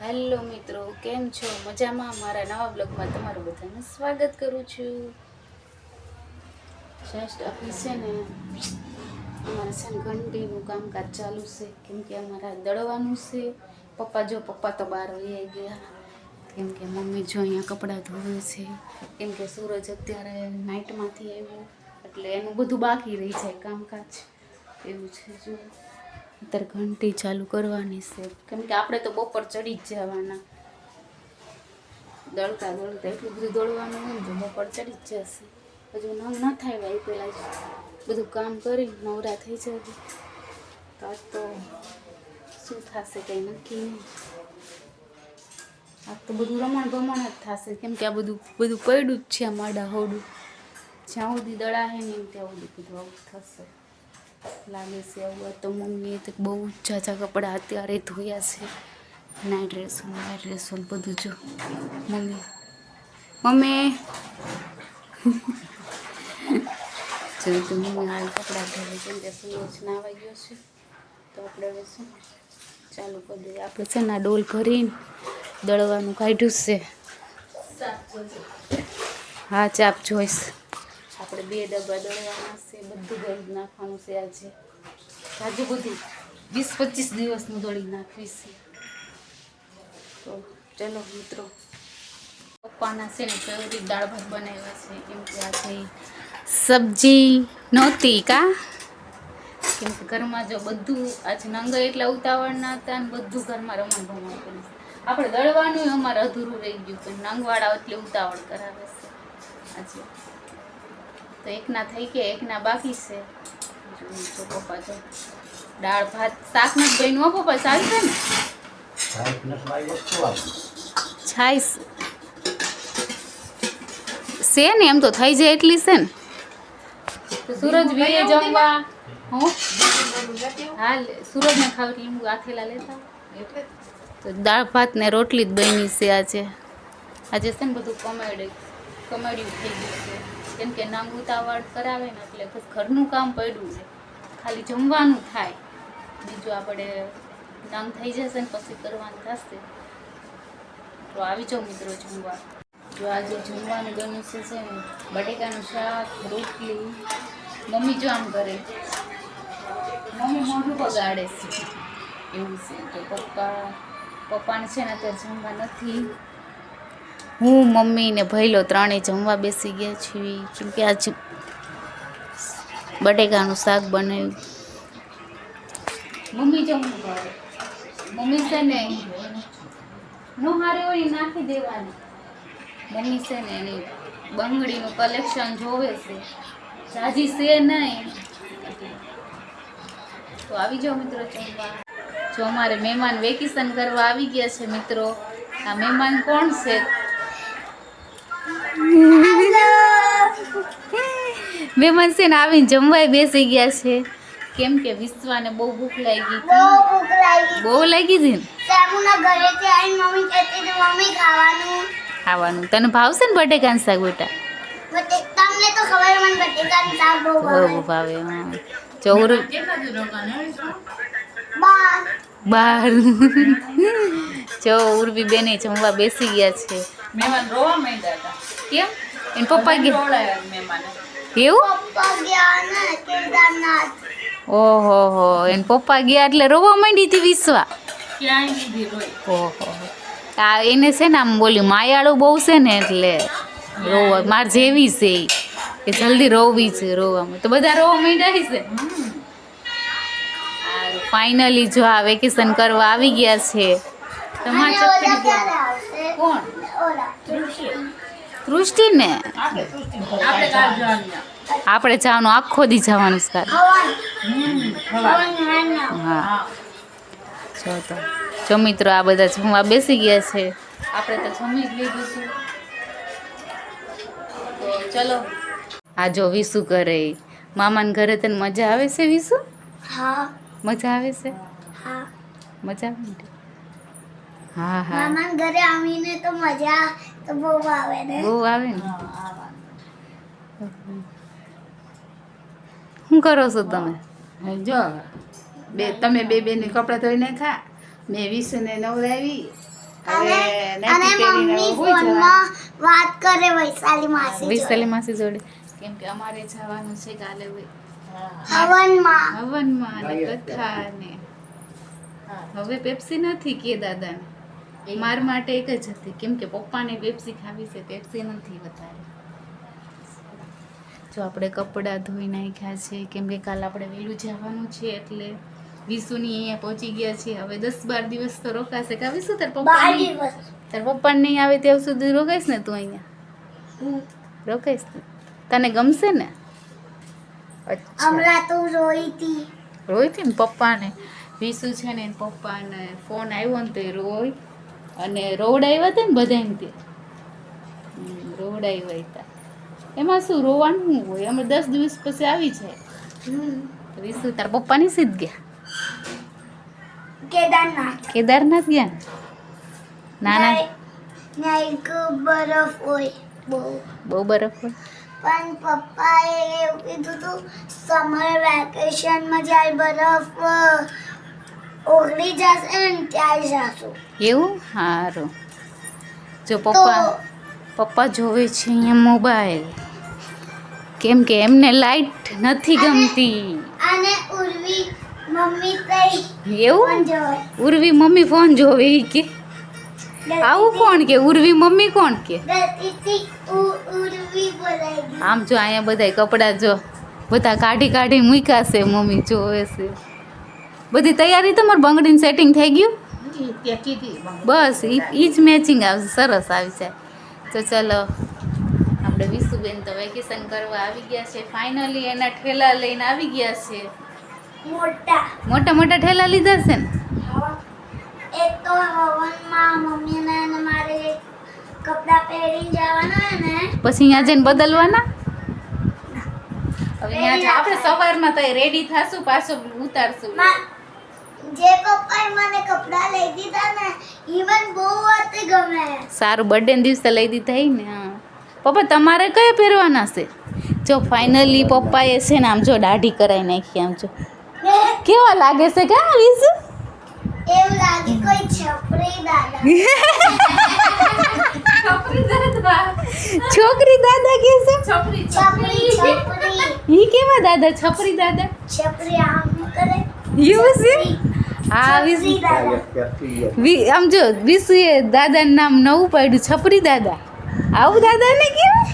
Hello મિત્રો, કેમ છો? મજામાં? મારા નવા બ્લોગમાં તમારું બધાનું સ્વાગત કરું છું. જસ્ટ ઓફિસ છે ને અમારે છે ને ઘંટીનું કામકાજ ચાલુ છે, કેમ કે અમારા દળવાનું છે. પપ્પા તો બહાર વહી ગયા, કેમ કે મમ્મી જો અહીંયા કપડાં ધોવે છે, કેમ કે સૂરજ અત્યારે નાઇટમાંથી આવ્યો એટલે એનું બધું બાકી રહી જાય કામકાજ. એવું છે. જો અત્યારે ઘંટી ચાલુ કરવાની છે, કેમ કે આપણે તો બપોર ચડી જ જવાના. દળતા એટલું બધું દોડવાનું હોય ને તો બપોર ચડી જ જશે. હજુ નવ ન થાય ભાઈ, પહેલાં જ બધું કામ કરી નવરા થઈ જાય. તો આજ તો શું થશે કંઈ નક્કી નહીં. આજ તો બધું રમણ ભમણ જ થશે, કેમ કે આ બધું પડ્યું જ છે. આ માડા હોડું જ્યાં સુધી દળાશે ને ત્યાં સુધી બધું આવું થશે લાગે છે. આવું તો મમ્મીએ તો બહુ ઝાઝા કપડાં અત્યારે ધોયા છે. નાઇટ ડ્રેસો બધું. જો મમ્મી જો તો મમ્મી હાલ કપડાં ધોવે, કેમ કે સૂરજ નાવા ગયો છે. તો આપણે હવે શું ચાલુ કરી દઈએ. આપણે છે ને ડોલ ભરીને દળવાનું કાઢ્યું છે. હા, ચાપ જોઈશ. આપણે 2 ડબ્બા દળવાના છે, બધું દળી નાખવાનું છે. આજે બધું 20-25 દિવસનું દળી નાખવીશ. તો ચલો મિત્રો, પપ્પાના છે ને ફેવરિટ દાળ ભાત બનાવ્યા છે, કેમ કે આજે સબ્જી નહોતી કેમ કે ઘરમાં જો બધું આજે નંગા એટલા ઉતાવળના હતા ને બધું ઘરમાં રમણ ભમણ કર્યું. આપણે દળવાનું અમારે અધૂરું રહી ગયું, પણ નંગવાળા એટલે ઉતાવળ કરાવે છે આજે. તો એકના થઈ ગયા, એકના બાકી છે. જો પપ્પા જો દાળ ભાત શાક નથી બન્યું હો પપ્પા. સારું છે ને? છાઈસ છે ને, એમ તો થઈ જાય એટલી છે ને. તો સૂરજ વીએ જમવા હું હાલ સૂરજને ખાવ એટલે લીંબુ આથેલા લેતા. તો દાળ ભાત ને રોટલી જ બની છે આજે. આજે છે ને બધું કમેડિયું થઈ ગયું છે, કેમ કે નામ ઉતાવળ કરાવે ને એટલે બસ ઘરનું કામ પડ્યું છે. ખાલી જમવાનું થાય, બીજું આપણે નામ થઈ જશે ને પછી કરવાનું થશે. તો આવી જાઓ મિત્રો જમવા. જો આજે જમવાનું બન્યું છે ને બટેકાનું શાક, રોટલી. મમ્મી જો આમ કરે, મમ્મી મોઢું બગાડે છે એવું છે. તો પપ્પાને છે ને અત્યારે જમવા નથી. હું, મમ્મી ને ભઈલો ત્રણેય જમવા બેસી ગયા છીએ, કેમ કે આજે બટેકાનું શાક બનાવ્યું. મમ્મી જમવું ભાવે. મમ્મી છે ને નો હારે હોય નાખી દેવાની. મમ્મી છે ને એની બંગડીનું કલેક્શન જોવે છે, જાજી છે નહીં. તો આવી જાઓ મિત્રો જમવા. જો અમારે મહેમાન વેકેશન કરવા આવી ગયા છે મિત્રો. આ મહેમાન કોણ છે? મહેમાન છે ને આવીને જમવાય બેસી ગયા છે, કેમ કે વિશ્વાને બહુ ભૂખ લાગી હતી. બહુ લાગી હતી ને. ખાવાનું તને ભાવશે ને બટેકાનું શાક બેટા? તમને તો ખબર મને બટેકાનું શાક બહુ ભાવે. હા, ચોર બાર જો ઉર્વી બેને જમવા બેસી ગયા છે. મહેમાન રોવા માંડ્યા હતા. કેમ? એન પપ્પા ગયા એવું? ઓહો હો, એન પપ્પા ગયા એટલે રોવા માંડી હતી વિશ્વા. ક્યાંય દીધી રોઈ. ઓહો, આ એને છે ને આમ બોલી માયાળું બહુ છે ને એટલે રોવા. માર જેવી છે કે જલ્દી રોવી છે. રોવામાં તો બધા રોવા માંડ્યા છે. ફાઇનલી જો આ વેકેશન કરવા આવી ગયા છે. કોણ? તૃષ્ટિ ને આપણે જવાનું, આખો દી જવાનું છે. હા જો મિત્રો આ બધા જમવા બેસી ગયા છે. આપણે તો જમી જ લીધું છે. તો ચલો. આ જો વિસુ કરે. મામાને ઘરે તને મજા આવે છે વિસુ? હા, મજા આવે છે. હા, મજા આવે ને? હા હા, મામાના ઘરે આવીને તો મજા તો બહુ આવે ને. બહુ આવે ને. શું કરો છો તમે? જો તમે બે બેને કપડાં ધોઈ નાખ્યા, મેં વિશુને નવરાવી, હવે અને નથી પહેરીને મમ્મી હવે હોઈ જવાનું. ફોનમાં વાત કરે વૈશાલી માસી જોડે. વૈશાલી માસી જોડે કેમ કે અમારે જવાનું છે કાલે હવનમાં હવનમાં ને કથા ને હવે પેપ્સી નથી કે દાદાને માર માટે એક જ હતી કેમ કે પપ્પાને પેપ્સી ખાવી છે પેપ્સી નથી વધારે. જો આપણે કપડાં ધોઈ નાખ્યા છે કેમ કે કાલે આપણે વહેલું જવાનું છે એટલે વિશુની અહીંયા પહોંચી ગયા છે. હવે 10-12 દિવસ તો રોકાશે કા વિશુ તાર 12 પપ્પા દિવસ. તાર પપ્પા નહીં આવે ત્યાં સુધી રોકાઈશ ને તું અહીંયા રોકાઈશ ને? તને ગમશે ને? અચ્છા હમણાં તું રોઈ હતી. રોઈ હતી ને પપ્પાને વિશુ છે ને એના પપ્પાને ફોન આવ્યો ને તો એ રોઈ અને રોવડાવ્યા હતા ને બધાને તે રોવડાવ્યા હતા. એમાં શું રોવાનું શું હોય અમે 10 દિવસ પછી આવી જાય. તો વિશુ તાર પપ્પાની સીધ ગયા કેદારનાથ કેદારનાથ ગયા ને? નાના ત્યાં એક બરફ હોય બહુ. બહુ બરફ હોય. પણ પપ્પાએ એવું કીધું હતું સમર વેકેશનમાં જ્યારે બરફ ઓગળી જશે ને ત્યારે જાશું. એવું સારું. જો તો પપ્પા જોવે છે અહીંયા મોબાઈલ કેમ કે એમને લાઈટ નથી ગમતી. અને ઉર્વી મમ્મી તઈ એવું પણ જોવે. ઉર્વી મમ્મી ફોન જોવે ઈ કે આવું કોણ કે ઉર્વી મમ્મી કોણ કે ગતિથી ઉર્વી બોલાઈ ગઈ. આમ જો અહીંયા બધા કપડાં જો બધા કાઢી મૂક્યા છે મમ્મી જોવે છે. બધી તૈયારી તમારે બંગડીનું સેટિંગ થઈ ગયું? બસ ઈ જ મેચિંગ આવશે સરસ આવી જાય. તો ચલો આપણે વિશુબેન તો વેકેશન કરવા આવી ગયા છે ફાઇનલી. એના ઠેલા લઈને આવી ગયા છે. મોટા ઠેલા લીધા છે ને? એક તો હવનમાં મમ્મીને અને મારે કપડાં પહેરીને જવાના ને પછી અહીંયા જઈને બદલવાના. હવે અહીંયા આપણે સવારમાં તો રેડી થાશું પાછો ઉતારશું. જે પપ્પાએ મને કપડાં લઈ દીધા ને ઈ મને બહુ અતિ ગમે. સારું બર્થડે દિવસે લઈ દીધા હી ને? હા પપ્પા તમારે કયા પહેરવાના છે? જો ફાઇનલી પપ્પાએ છે ને આમ જો દાઢી કરાવી નાખી. આમ જો કેવા લાગે છે કા વિશુ? એવું લાગે કોઈ છપરી દાદા. છોકરી દાદા કે છે? છપરી ઈ કેવા દાદા? છપરી દાદા છપરી આમ કરે. એવું છે? હા વિશુ છપરી દાદા. આમ જો વિશુએ દાદાનું નામ નવું પાડ્યું છપરી દાદા. આવું દાદાને કેવાય?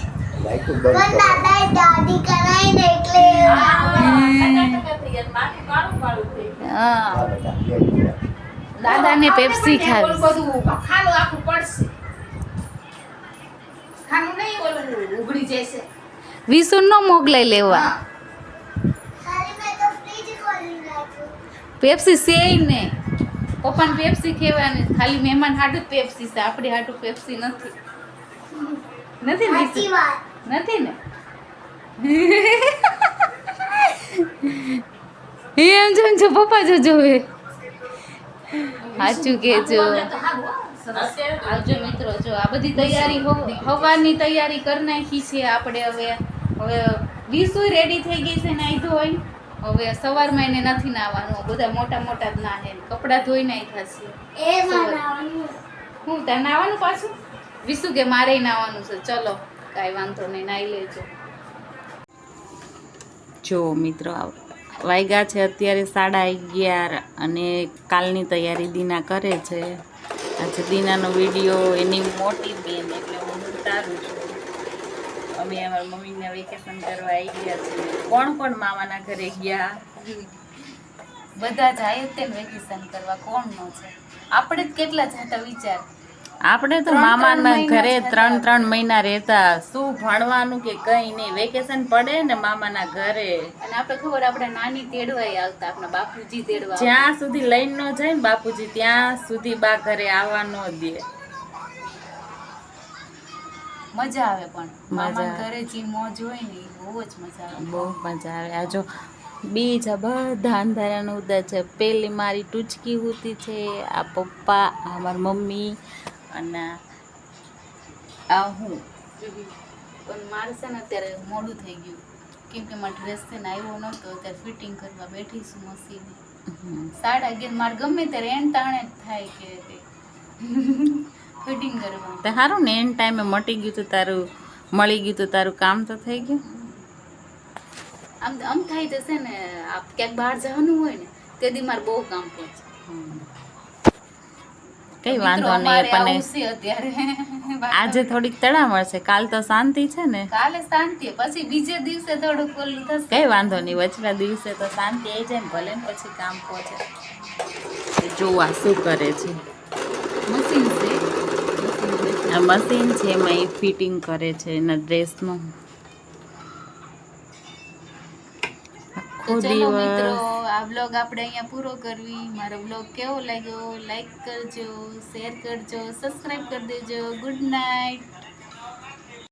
પણ દાદાએ દાઢી કરાવી ને એટલે હા દાદાને પેપ્સી ખાવી. વિશુ નો મોકલાઈ લેવા. ખાલી મેં તો ફ્રીજ ખોલી નાખ્યું. પેપ્સી છે ને પપ્પાને પેપ્સી ખેવાની ખાલી મહેમાન હાટું જ પેપ્સી છે. આપણી હાટું પેપ્સી નથી. નથી ને સાચી વિશુ? વાત. નથી ને? એમ જો પપ્પા જો જોવે સાચું કેજો. આવજો મિત્રો. જો આ બધી તૈયારી હવાની તૈયારી કરી નાખી છે આપણે. હવે વિશુ રેડી થઈ ગઈ છે નાઈ ધોઈ. હવે સવારમાં એને નથી નાવાનું. બધા મોટા જ નાહે. કપડાં ધોઈ નાખ્યા છે. એ બનાવવાનું. હું ત્યાં નાવાનું પાછું? વિશુ કે મારે નાવાનું છે. ચલો કાંઈ વાંધો નહીં નાઈ લેજો. જો મિત્રો વાગ્યા છે અત્યારે 11:30 અને કાલની તૈયારી દીના કરે છે. આજે દીનાનો વિડીયો એની મોટી બેન એટલે હું ઉતારું છું. અમે અમારા મમ્મીને વેકેશન કરવા આવી ગયા છીએ. કોણ મામાના ઘરે ગયા? બધા જાય તે વેકેશન કરવા. કોણ નો છે? આપણે જ કેટલા જતા વિચાર. આપણે તો મામાના ઘરે 3 મહિના રહેતા. શું ભણવાનું કે કઈ નહીં. વેકેશન પડે ને મામાના ઘરે. અને આપણે ખબર આપણે નાની તેડવાય આવતા. આપણા બાપુજી તેડવા. જ્યાં સુધી લઈને ન જાય ને બાપુજી ત્યાં સુધી બા ઘરે આવવા ન દે. મજા આવે પણ મામા ઘરે જે મોજ હોય ને એ બહુ જ મજા આવે. બહુ મજા આવે. આ જો બીજા બધા અંધારાનું ઉદા છે. પેલી મારી ટૂચકી હોતી છે. આ પપ્પા, આ મારી મમ્મી અને આ હું. પણ મારે છે ને અત્યારે મોડું થઈ ગયું કેમ કે મારો ડ્રેસ છે ને આવ્યો નહોતો. અત્યારે ફિટિંગ કરવા બેઠી છું મશીન. 11:30 મારે ગમે ત્યારે એન તાણે જ થાય કે ફિટિંગ કરવા તે સારું ને એન ટાઈમે મટી ગયું તું તારું, મળી ગયું તું તારું, કામ તો થઈ ગયું. આમ થાય તો છે ને ક્યાંક બહાર જવાનું હોય ને તે દી મારે બહુ કામ પહોંચે. કઈ વાંધો નહીં, પણ અત્યારે આજે થોડીક તડામળ છે, કાલ તો શાંતિ છે ને. કાલે શાંતિ પછી બીજે દિવસે થોડુંક ઓલું થશે. કઈ વાંધો નહીં, વચલા દિવસે તો શાંતિ આવી જાય ને, ભલે ને પછી કામ પહોંચે. જોવા શું કરે છે મશીન છે આ મશીન છે, એમાં એ ફિટિંગ કરે છે એના ડ્રેસનું. તો ચલો મિત્રો, આ બ્લોગ આપણે અહીંયા પૂરો કરવી. મારો બ્લોગ કેવો લાગ્યો લાઈક કરજો, શેર કરજો, સબસ્ક્રાઇબ કરી દેજો. Good night.